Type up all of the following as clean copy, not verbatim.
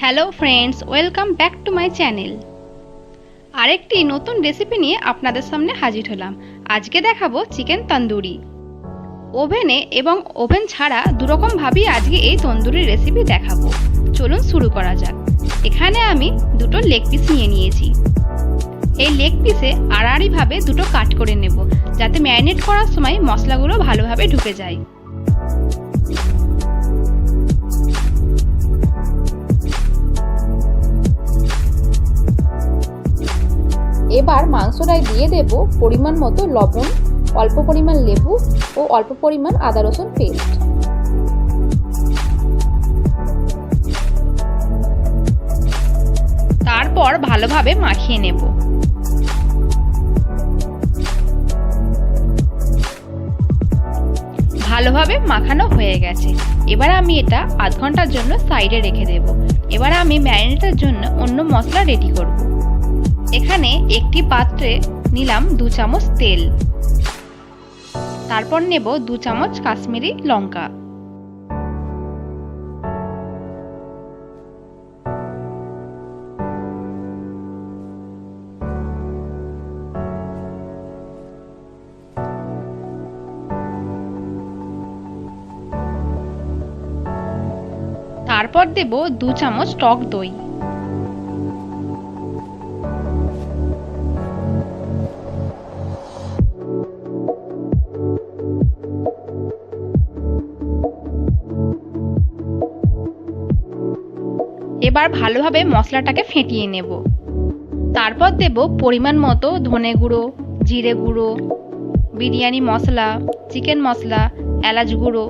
Hello friends, welcome back to my channel. আরেকটি নতুন recipe নিয়ে আপনাদের সামনে হাজির হলাম। আজকে দেখাবো চিকেন তন্দুরি। ওভেনে এবং ওভেন ছাড়া দুরকমভাবেই আজকে এই তন্দুরি রেসিপি দেখাবো। চলুন শুরু করা যাক। এখানে আমি দুটো লেগ পিস নিয়েছি। এই লেগ পিসে আড়াআড়িভাবে দুটো কাট করে নেব, যাতে ম্যারিনেট করার সময় মশলাগুলো ভালোভাবে ঢুকে যায়। এবার মাংসটায় দিয়ে দেব পরিমাণ মতো লবণ, অল্প পরিমাণ লেবু ও অল্প পরিমাণ আদা রসুন পেস্ট। তারপর ভালোভাবে মাখিয়ে নেব। ভালোভাবে মাখানো হয়ে গেছে। এবার আমি এটা আধ ঘন্টার জন্য সাইডে রেখে দেব। এবার আমি ম্যারিনেটের জন্য অন্য মশলা রেডি করব। এখানে একটি পাত্রে নিলাম 2 চামচ তেল, তারপর নেব 2 চামচ কাশ্মীরি লঙ্কা, তারপর দেব 2 চামচ টক দই, এবার ভালোভাবে মশলাটাকে ফেটিয়ে নেব। তারপর দেব পরিমাণ মতো ধনে গুঁড়ো, জিরে গুঁড়ো, বিরিয়ানি মশলা, চিকেন মশলা, এলাচ গুঁড়ো,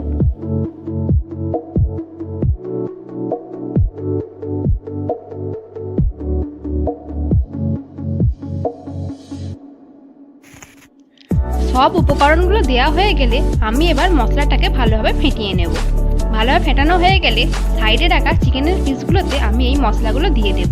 সব উপকরণগুলো দেওয়া হয়ে গেলে আমি এবার মশলাটাকে ভালোভাবে ফেটিয়ে নেব। ভালোভাবে ফেটানো হয়ে গেলে সাইডে রাখা চিকেনের পিসগুলোতে আমি এই মশলাগুলো দিয়ে দেব।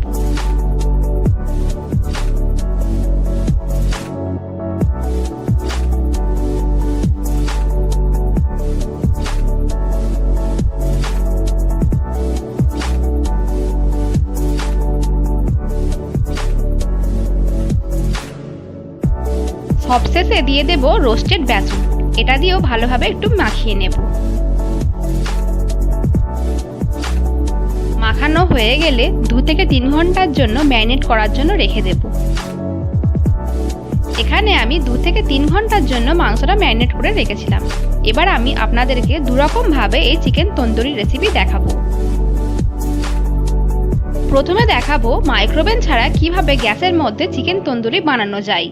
সবশেষে দিয়ে দেব রোস্টেড বেসন। এটা দিয়েও ভালোভাবে একটু মাখিয়ে নেব। মাখানো হয়ে গেলে 2 থেকে 3 ঘন্টার জন্য ম্যারিনেট করার জন্য রেখে দেব। এখানে আমি 2 থেকে 3 ঘন্টার জন্য মাংসটা ম্যারিনেট করে রেখেছিলাম। এবার আমি আপনাদেরকে দুরকমভাবে এই চিকেন তন্দুরি রেসিপি দেখাবো। প্রথমে দেখাবো মাইক্রোওভেন ছাড়া কিভাবে গ্যাসের মধ্যে চিকেন তন্দুরি বানানো যায়।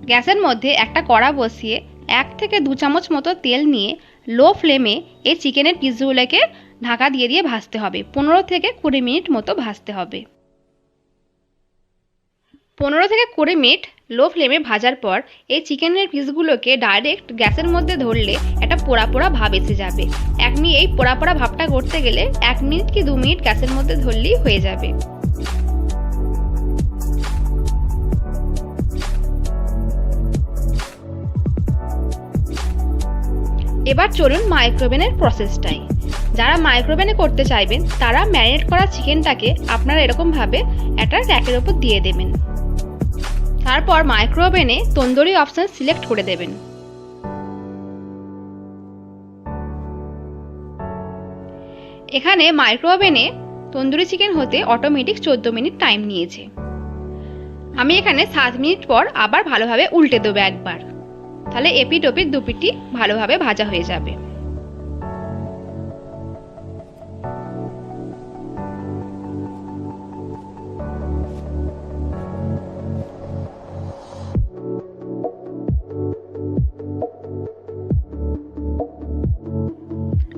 গ্যাসের মধ্যে একটা কড়া বসিয়ে 1 থেকে 2 চামচ মতো তেল নিয়ে লো ফ্লেমে এই চিকেনের পিসগুলোকে ঢাকা দিয়ে ভাজতে হবে। 15 থেকে 20 মিনিট মতো ভাজতে হবে। 15 থেকে 20 মিনিট লো ফ্লেমে ভাজার পর এই চিকেনের পিসগুলোকে ডাইরেক্ট গ্যাসের মধ্যে ধরলে একটা পোড়া পোড়া ভাব এসে যাবে। এই পোড়া পোড়া ভাবটা করতে গেলে 1 মিনিট কি 2 মিনিট গ্যাসের মধ্যে ধরলেই হয়ে যাবে। এবার চলুন মাইক্রোওভেনের প্রসেসটাই। যারা মাইক্রোওভেনে করতে চাইবেন তারা ম্যারিনেট করা চিকেনটাকে আপনারা এরকমভাবে একটা র্যাকের ওপর দিয়ে দেবেন। তারপর মাইক্রোওভেনে তন্দুরি অপশন সিলেক্ট করে দেবেন। এখানে মাইক্রোওভেনে তন্দুরি চিকেন হতে অটোমেটিক 14 মিনিট টাইম নিয়েছে। আমি এখানে 7 মিনিট পর আবার ভালোভাবে উল্টে দেবো একবার, তাহলে এপিট ওপিট দুপিটি ভালোভাবে ভাজা হয়ে যাবে।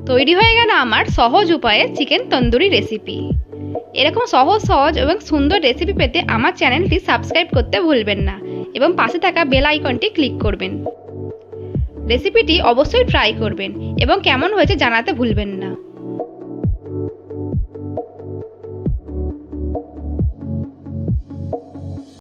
তৈরি হয়ে গেল আমার সহজ উপায়ে চিকেন তন্দুরি রেসিপি। এরকম সহজ এবং সুন্দর রেসিপি পেতে আমার চ্যানেলটি সাবস্ক্রাইব করতে ভুলবেন না এবং পাশে থাকা বেল আইকনটি ক্লিক করবেন। রেসিপিটি অবশ্যই ট্রাই করবেন এবং কেমন হয়েছে জানাতে ভুলবেন না।